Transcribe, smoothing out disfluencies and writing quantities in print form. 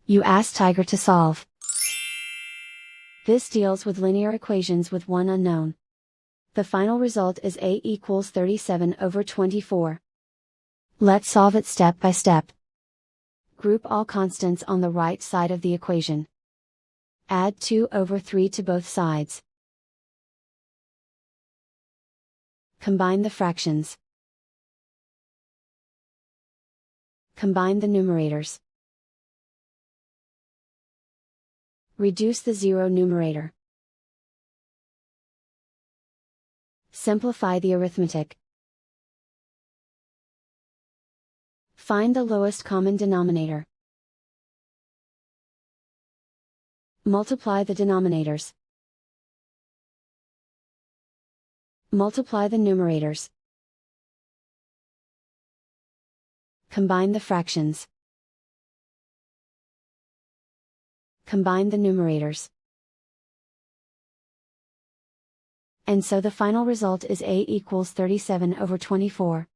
You ask Tiger to solve. This deals with linear equations with one unknown. The final result is a equals 37 over 24. Let's solve it step by step. Group all constants on the right side of the equation. Add 2 over 3 to both sides. Combine the fractions. Combine the numerators. Reduce the zero numerator. Simplify the arithmetic. Find the lowest common denominator. Multiply the denominators. Multiply the numerators. Combine the fractions. Combine the numerators. And so the final result is a equals 37 over 24.